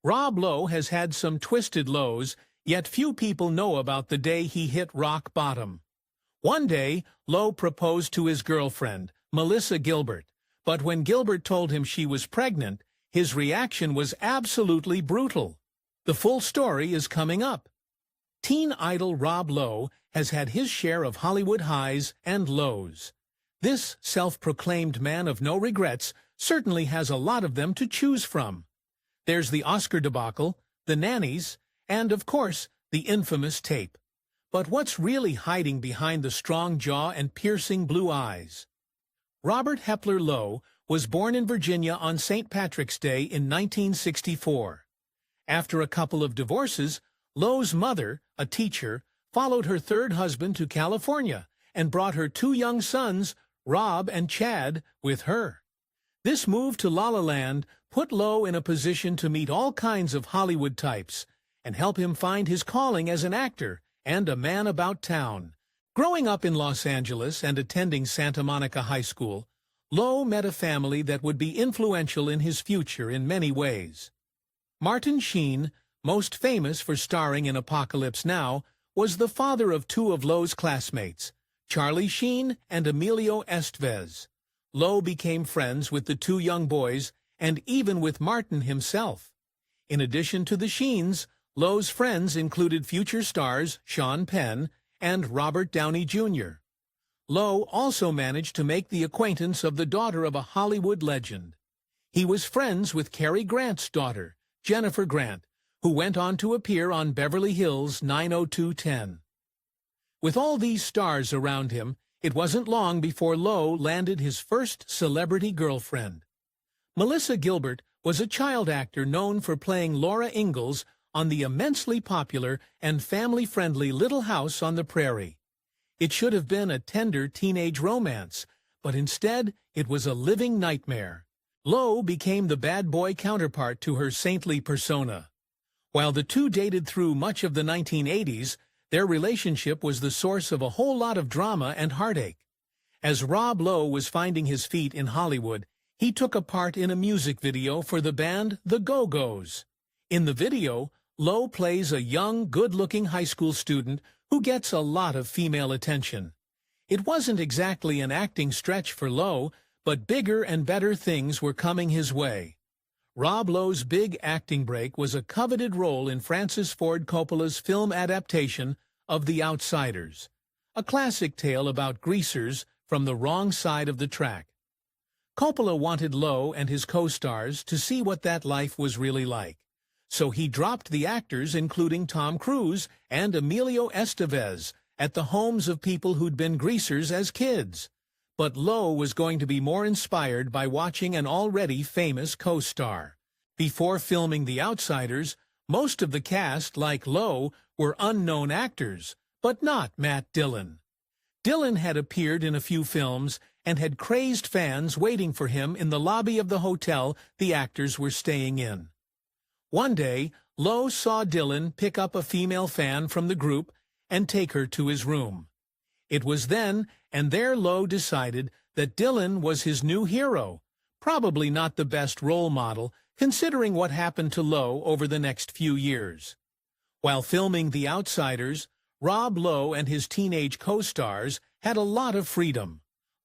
Rob Lowe has had some twisted lows, yet few people know about the day he hit rock bottom. One day, Lowe proposed to his girlfriend, Melissa Gilbert, but when Gilbert told him she was pregnant, his reaction was absolutely brutal. The full story is coming up. Teen idol Rob Lowe has had his share of Hollywood highs and lows. This self-proclaimed man of no regrets certainly has a lot of them to choose from. There's the Oscar debacle, the nannies, and, of course, the infamous tape. But what's really hiding behind the strong jaw and piercing blue eyes? Robert Hepler Lowe was born in Virginia on St. Patrick's Day in 1964. After a couple of divorces, Lowe's mother, a teacher, followed her third husband to California and brought her two young sons, Rob and Chad, with her. This move to La La Land put Lowe in a position to meet all kinds of Hollywood types and help him find his calling as an actor and a man about town. Growing up in Los Angeles and attending Santa Monica High School, Lowe met a family that would be influential in his future in many ways. Martin Sheen, most famous for starring in Apocalypse Now, was the father of two of Lowe's classmates, Charlie Sheen and Emilio Estevez. Lowe became friends with the two young boys and even with Martin himself. In addition to the Sheens, Lowe's friends included future stars Sean Penn and Robert Downey Jr. Lowe also managed to make the acquaintance of the daughter of a Hollywood legend. He was friends with Cary Grant's daughter, Jennifer Grant, who went on to appear on Beverly Hills 90210. With all these stars around him, it wasn't long before Lowe landed his first celebrity girlfriend. Melissa Gilbert was a child actor known for playing Laura Ingalls on the immensely popular and family-friendly Little House on the Prairie. It should have been a tender teenage romance, but instead it was a living nightmare. Lowe became the bad boy counterpart to her saintly persona. While the two dated through much of the 1980s, their relationship was the source of a whole lot of drama and heartache. As Rob Lowe was finding his feet in Hollywood, he took a part in a music video for the band The Go-Go's. In the video, Lowe plays a young, good-looking high school student who gets a lot of female attention. It wasn't exactly an acting stretch for Lowe, but bigger and better things were coming his way. Rob Lowe's big acting break was a coveted role in Francis Ford Coppola's film adaptation of The Outsiders, a classic tale about greasers from the wrong side of the track. Coppola wanted Lowe and his co-stars to see what that life was really like, so he dropped the actors, including Tom Cruise and Emilio Estevez, at the homes of people who'd been greasers as kids. But Lowe was going to be more inspired by watching an already famous co-star. Before filming The Outsiders, most of the cast, like Lowe, were unknown actors, but not Matt Dillon. Dillon had appeared in a few films and had crazed fans waiting for him in the lobby of the hotel the actors were staying in. One day, Lowe saw Dillon pick up a female fan from the group and take her to his room. It was then and there Lowe decided that Dillon was his new hero, probably not the best role model, considering what happened to Lowe over the next few years. While filming The Outsiders, Rob Lowe and his teenage co-stars had a lot of freedom.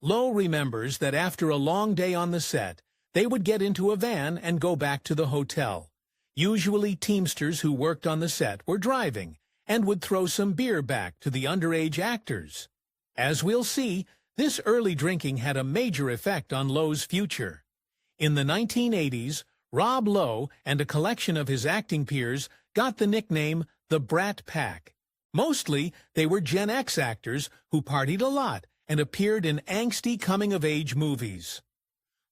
Lowe remembers that after a long day on the set, they would get into a van and go back to the hotel. Usually Teamsters who worked on the set were driving and would throw some beer back to the underage actors. As we'll see, this early drinking had a major effect on Lowe's future. In the 1980s, Rob Lowe and a collection of his acting peers got the nickname the Brat Pack. Mostly, they were Gen X actors who partied a lot and appeared in angsty coming-of-age movies.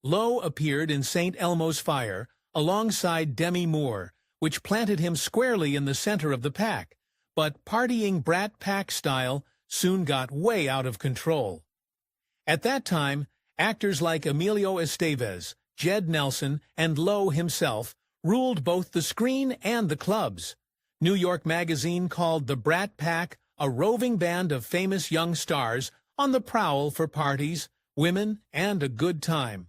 Lowe appeared in St. Elmo's Fire alongside Demi Moore, which planted him squarely in the center of the pack, but partying Brat Pack style soon got way out of control. At that time, actors like Emilio Estevez, Jed Nelson, and Lowe himself ruled both the screen and the clubs. New York Magazine called the Brat Pack a roving band of famous young stars on the prowl for parties, women, and a good time.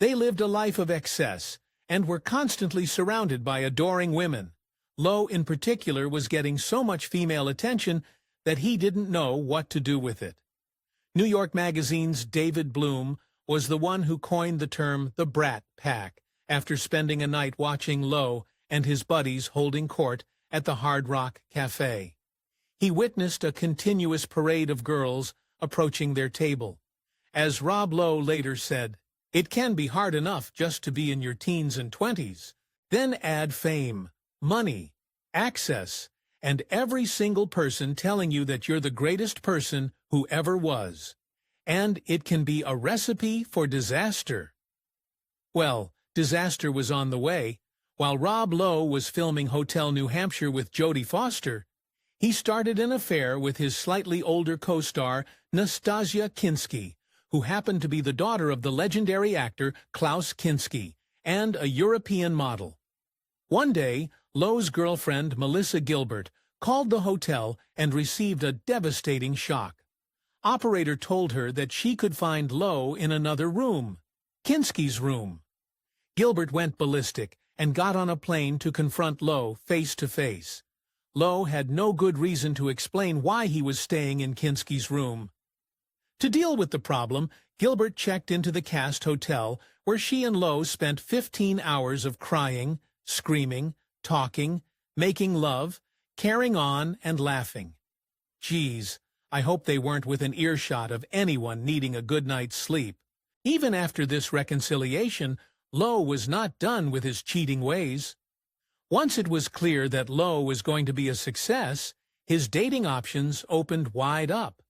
They lived a life of excess, and were constantly surrounded by adoring women. Lowe, in particular, was getting so much female attention that he didn't know what to do with it. New York Magazine's David Bloom was the one who coined the term the Brat Pack after spending a night watching Lowe and his buddies holding court at the Hard Rock Cafe. He witnessed a continuous parade of girls approaching their table. As Rob Lowe later said, "It can be hard enough just to be in your teens and 20s. Then add fame, money, access, and every single person telling you that you're the greatest person who ever was. And it can be a recipe for disaster." Well, disaster was on the way. While Rob Lowe was filming Hotel New Hampshire with Jodie Foster, he started an affair with his slightly older co-star, Nastasia Kinski, who happened to be the daughter of the legendary actor Klaus Kinski, and a European model. One day, Lowe's girlfriend, Melissa Gilbert, called the hotel and received a devastating shock. Operator told her that she could find Lowe in another room, Kinski's room. Gilbert went ballistic and got on a plane to confront Lowe face to face. Lowe had no good reason to explain why he was staying in Kinski's room. To deal with the problem, Gilbert checked into the cast hotel, where she and Lowe spent 15 hours of crying, screaming, talking, making love, carrying on, and laughing. Geez, I hope they weren't within earshot of anyone needing a good night's sleep. Even after this reconciliation, Lowe was not done with his cheating ways. Once it was clear that Lowe was going to be a success, his dating options opened wide up.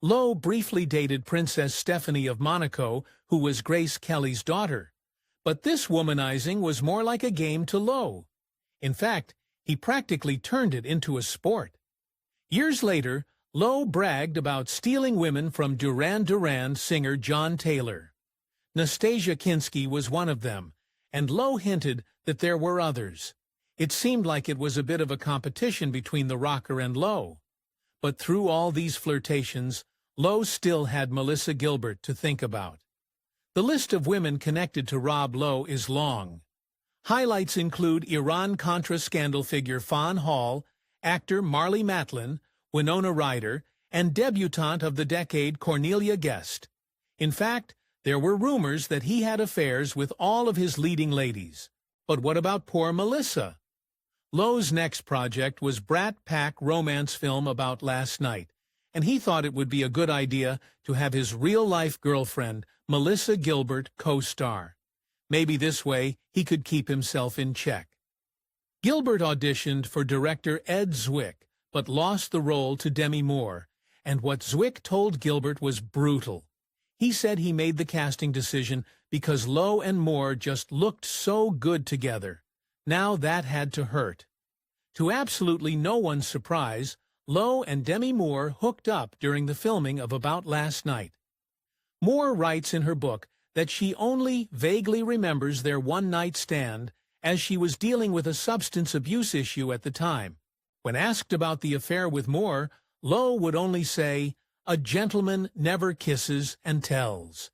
Lowe briefly dated Princess Stephanie of Monaco, who was Grace Kelly's daughter. But this womanizing was more like a game to Lowe. In fact, he practically turned it into a sport. Years later, Lowe bragged about stealing women from Duran Duran singer John Taylor. Nastasia Kinski was one of them, and Lowe hinted that there were others. It seemed like it was a bit of a competition between the rocker and Lowe. But through all these flirtations, Lowe still had Melissa Gilbert to think about. The list of women connected to Rob Lowe is long. Highlights include Iran-Contra scandal figure Fawn Hall, actor Marlee Matlin, Winona Ryder, and debutante of the decade Cornelia Guest. In fact, there were rumors that he had affairs with all of his leading ladies. But what about poor Melissa? Lowe's next project was Brat Pack romance film about last night, and he thought it would be a good idea to have his real-life girlfriend, Melissa Gilbert, co-star. Maybe this way he could keep himself in check. Gilbert auditioned for director Ed Zwick, but lost the role to Demi Moore, and what Zwick told Gilbert was brutal. He said he made the casting decision because Lowe and Moore just looked so good together. Now that had to hurt. To absolutely no one's surprise, Lowe and Demi Moore hooked up during the filming of About Last Night. Moore writes in her book that she only vaguely remembers their one-night stand, as she was dealing with a substance abuse issue at the time. When asked about the affair with Moore, Lowe would only say, "A gentleman never kisses and tells."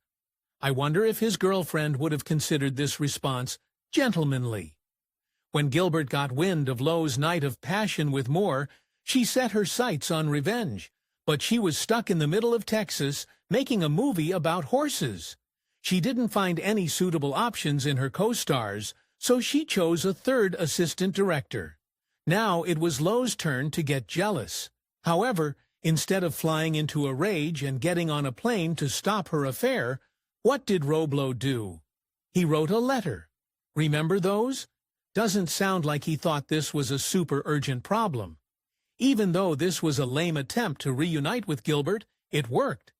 I wonder if his girlfriend would have considered this response gentlemanly. When Gilbert got wind of Lowe's night of passion with Moore, she set her sights on revenge, but she was stuck in the middle of Texas making a movie about horses. She didn't find any suitable options in her co-stars, so she chose a third assistant director. Now it was Lowe's turn to get jealous. However, instead of flying into a rage and getting on a plane to stop her affair, what did Rob Lowe do? He wrote a letter. Remember those? Doesn't sound like he thought this was a super urgent problem. Even though this was a lame attempt to reunite with Gilbert, it worked.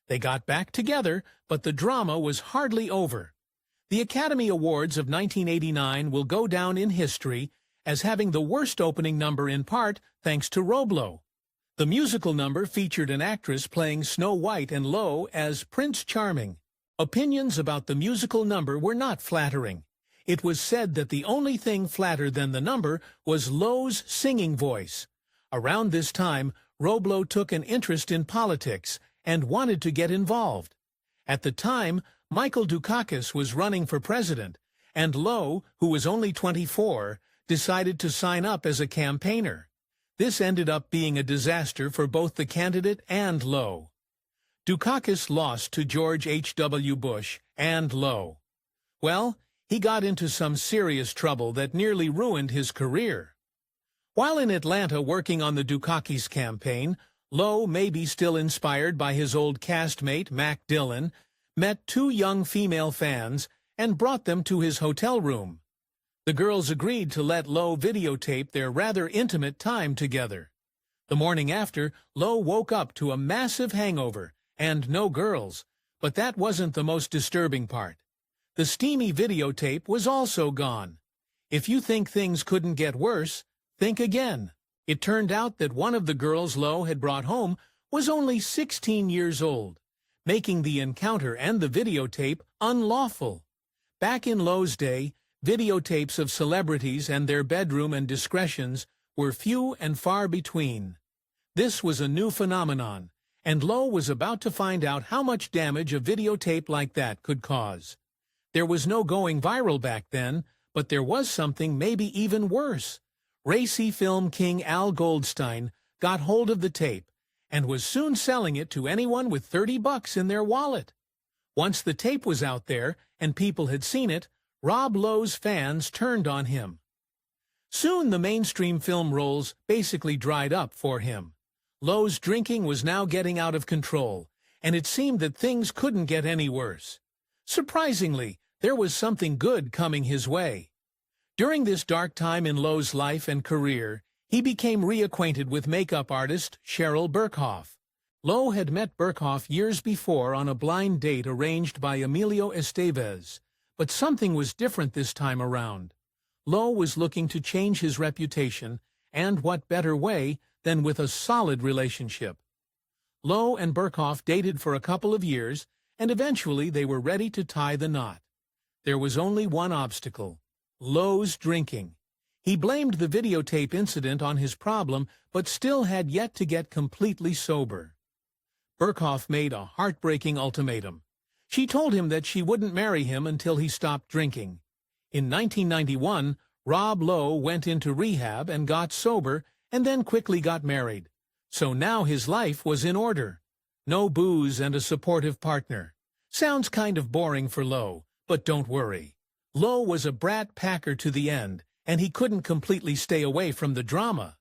They got back together, but the drama was hardly over. The Academy Awards of 1989 will go down in history as having the worst opening number, in part thanks to Rob Lowe. The musical number featured an actress playing Snow White and Lowe as Prince Charming. Opinions about the musical number were not flattering. It was said that the only thing flatter than the number was Lowe's singing voice. Around this time, Rob Lowe took an interest in politics and wanted to get involved. At the time, Michael Dukakis was running for president, and Lowe, who was only 24, decided to sign up as a campaigner. This ended up being a disaster for both the candidate and Lowe. Dukakis lost to George H.W. Bush and Lowe. Well, he got into some serious trouble that nearly ruined his career. While in Atlanta working on the Dukakis campaign, Lowe, maybe still inspired by his old castmate Mac Dillon, met two young female fans and brought them to his hotel room. The girls agreed to let Lowe videotape their rather intimate time together. The morning after, Lowe woke up to a massive hangover and no girls, but that wasn't the most disturbing part. The steamy videotape was also gone. If you think things couldn't get worse, think again. It turned out that one of the girls Lowe had brought home was only 16 years old, making the encounter and the videotape unlawful. Back in Lowe's day, videotapes of celebrities and their bedroom indiscretions were few and far between. This was a new phenomenon, and Lowe was about to find out how much damage a videotape like that could cause. There was no going viral back then, but there was something maybe even worse. Racy film king Al Goldstein got hold of the tape and was soon selling it to anyone with $30 in their wallet. Once the tape was out there and people had seen it, Rob Lowe's fans turned on him. Soon the mainstream film roles basically dried up for him. Lowe's drinking was now getting out of control, and it seemed that things couldn't get any worse. Surprisingly, there was something good coming his way. During this dark time in Lowe's life and career, he became reacquainted with makeup artist Cheryl Burkhoff. Lowe had met Burkhoff years before on a blind date arranged by Emilio Estevez, but something was different this time around. Lowe was looking to change his reputation, and what better way than with a solid relationship. Lowe and Burkhoff dated for a couple of years, and eventually they were ready to tie the knot. There was only one obstacle: Lowe's drinking. He blamed the videotape incident on his problem, but still had yet to get completely sober. Burkhoff made a heartbreaking ultimatum. She told him that she wouldn't marry him until he stopped drinking. In 1991, Rob Lowe went into rehab and got sober, and then quickly got married. So now his life was in order. No booze and a supportive partner. Sounds kind of boring for Lowe, but don't worry. Lowe was a brat packer to the end, and he couldn't completely stay away from the drama.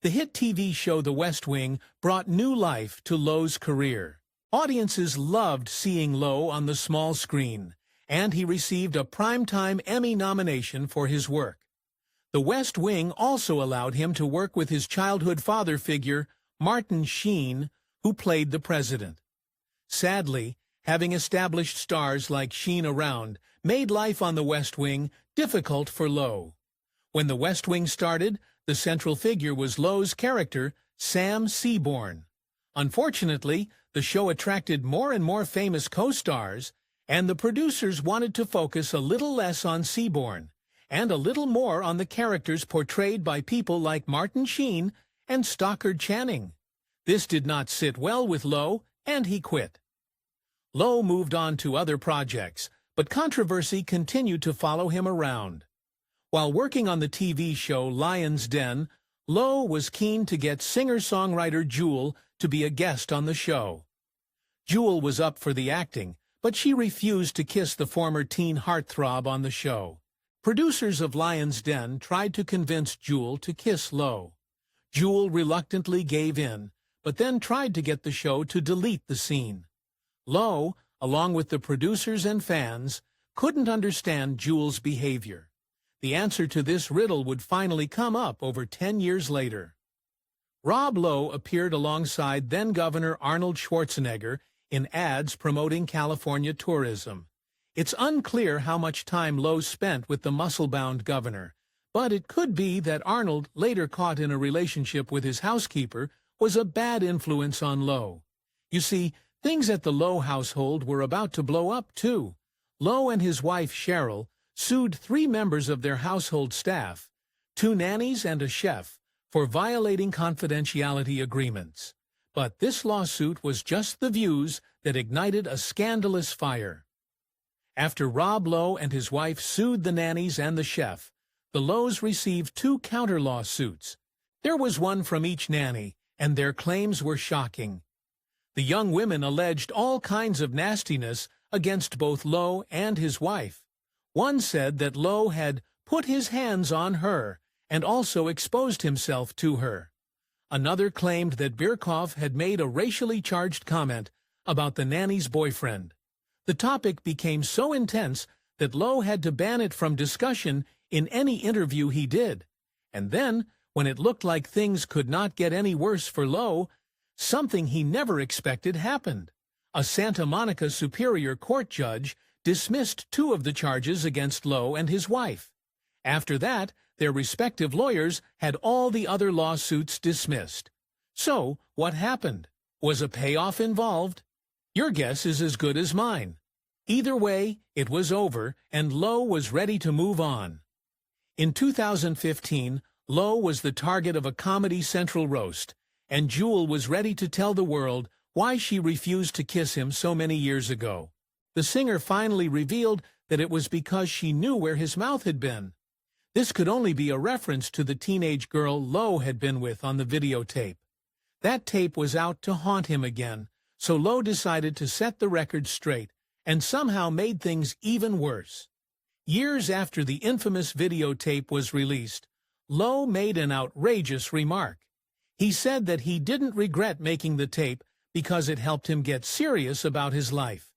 The hit TV show The West Wing brought new life to Lowe's career. Audiences loved seeing Lowe on the small screen, and he received a Primetime Emmy nomination for his work. The West Wing also allowed him to work with his childhood father figure, Martin Sheen, who played the president. Sadly, having established stars like Sheen around made life on the West Wing difficult for Lowe. When the West Wing started, the central figure was Lowe's character, Sam Seaborn. Unfortunately, the show attracted more and more famous co-stars, and the producers wanted to focus a little less on Seaborn and a little more on the characters portrayed by people like Martin Sheen and Stockard Channing. This did not sit well with Lowe, and he quit. Lowe moved on to other projects, but controversy continued to follow him around. While working on the TV show Lion's Den, Lowe was keen to get singer-songwriter Jewel to be a guest on the show. Jewel was up for the acting, but she refused to kiss the former teen heartthrob on the show. Producers of Lion's Den tried to convince Jewel to kiss Lowe. Jewel reluctantly gave in, but then tried to get the show to delete the scene. Lowe, along with the producers and fans, couldn't understand Jewel's behavior. The answer to this riddle would finally come up over 10 years later. Rob Lowe appeared alongside then-Governor Arnold Schwarzenegger in ads promoting California tourism. It's unclear how much time Lowe spent with the muscle-bound governor, but it could be that Arnold, later caught in a relationship with his housekeeper, was a bad influence on Lowe. You see, things at the Lowe household were about to blow up, too. Lowe and his wife, Cheryl, sued 3 members of their household staff, 2 nannies and a chef, for violating confidentiality agreements. But this lawsuit was just the views that ignited a scandalous fire. After Rob Lowe and his wife sued the nannies and the chef, the Lowes received 2 counter-lawsuits. There was one from each nanny, and their claims were shocking. The young women alleged all kinds of nastiness against both Lowe and his wife. One said that Lowe had put his hands on her and also exposed himself to her. Another claimed that Birkhoff had made a racially charged comment about the nanny's boyfriend. The topic became so intense that Lowe had to ban it from discussion in any interview he did. And then, when it looked like things could not get any worse for Lowe, something he never expected happened. A Santa Monica Superior Court judge dismissed 2 of the charges against Lowe and his wife. After that, their respective lawyers had all the other lawsuits dismissed. So, what happened? Was a payoff involved? Your guess is as good as mine. Either way, it was over, and Lowe was ready to move on. In 2015, Lowe was the target of a Comedy Central roast, and Jewel was ready to tell the world why she refused to kiss him so many years ago. The singer finally revealed that it was because she knew where his mouth had been. This could only be a reference to the teenage girl Lowe had been with on the videotape. That tape was out to haunt him again, so Lowe decided to set the record straight, and somehow made things even worse. Years after the infamous videotape was released, Lowe made an outrageous remark. He said that he didn't regret making the tape because it helped him get serious about his life.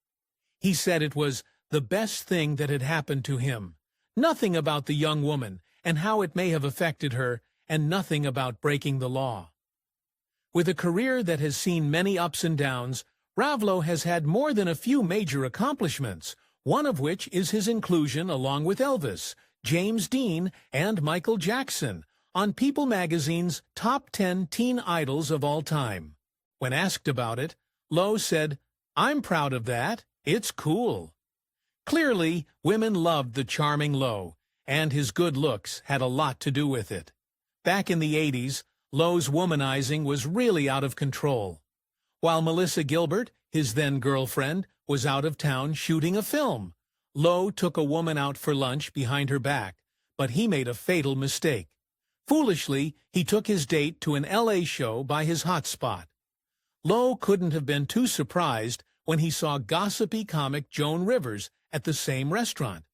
He said it was the best thing that had happened to him. Nothing about the young woman and how it may have affected her, and nothing about breaking the law. With a career that has seen many ups and downs, Lowe has had more than a few major accomplishments, one of which is his inclusion, along with Elvis, James Dean, and Michael Jackson, on People magazine's Top 10 Teen Idols of All Time. When asked about it, Lowe said, "I'm proud of that. It's cool." Clearly, women loved the charming Lowe, and his good looks had a lot to do with it. Back in the 80s, Lowe's womanizing was really out of control. While Melissa Gilbert, his then-girlfriend, was out of town shooting a film, Lowe took a woman out for lunch behind her back, but he made a fatal mistake. Foolishly, he took his date to an LA show by his hotspot. Lowe couldn't have been too surprised when he saw gossipy comic Joan Rivers at the same restaurant.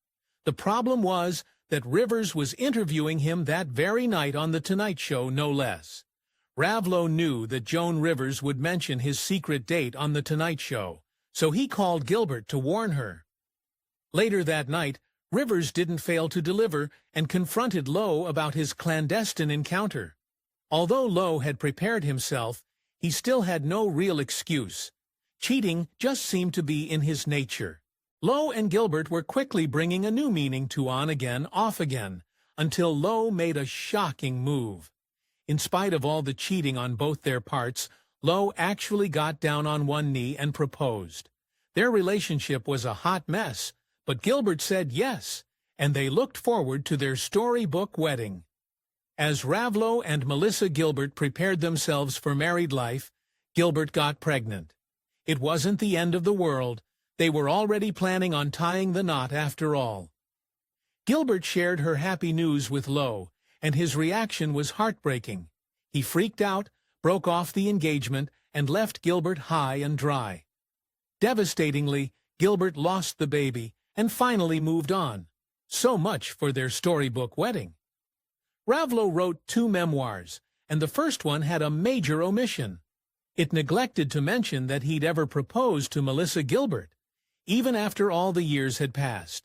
The problem was that Rivers was interviewing him that very night on The Tonight Show, no less. Lowe knew that Joan Rivers would mention his secret date on The Tonight Show, so he called Gilbert to warn her. Later that night, Rivers didn't fail to deliver and confronted Lowe about his clandestine encounter. Although Lowe had prepared himself, he still had no real excuse. Cheating just seemed to be in his nature. Lowe and Gilbert were quickly bringing a new meaning to on again, off again, until Lowe made a shocking move. In spite of all the cheating on both their parts, Lowe actually got down on one knee and proposed. Their relationship was a hot mess, but Gilbert said yes, and they looked forward to their storybook wedding. As Lowe and Melissa Gilbert prepared themselves for married life, Gilbert got pregnant. It wasn't the end of the world. They were already planning on tying the knot after all. Gilbert shared her happy news with Lowe, and his reaction was heartbreaking. He freaked out, broke off the engagement, and left Gilbert high and dry. Devastatingly, Gilbert lost the baby and finally moved on. So much for their storybook wedding. Lowe wrote 2 memoirs, and the first one had a major omission. It neglected to mention that he'd ever proposed to Melissa Gilbert, even after all the years had passed.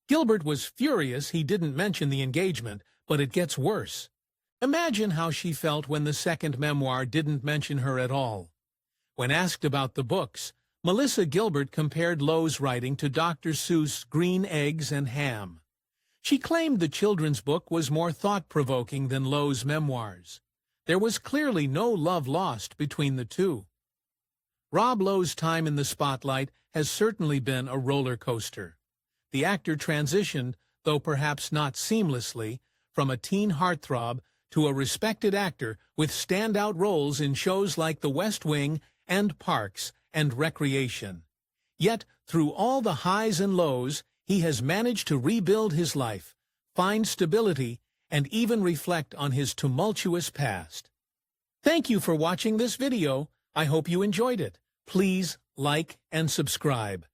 Gilbert was furious he didn't mention the engagement, but it gets worse. Imagine how she felt when the second memoir didn't mention her at all. When asked about the books, Melissa Gilbert compared Lowe's writing to Dr. Seuss' Green Eggs and Ham. She claimed the children's book was more thought-provoking than Lowe's memoirs. There was clearly no love lost between the two. Lowe's time in the spotlight has certainly been a roller coaster. The actor transitioned, though perhaps not seamlessly, from a teen heartthrob to a respected actor with standout roles in shows like The West Wing and Parks and Recreation. Yet, through all the highs and lows, he has managed to rebuild his life, find stability, and even reflect on his tumultuous past. Thank you for watching this video. I hope you enjoyed it. Please like and subscribe.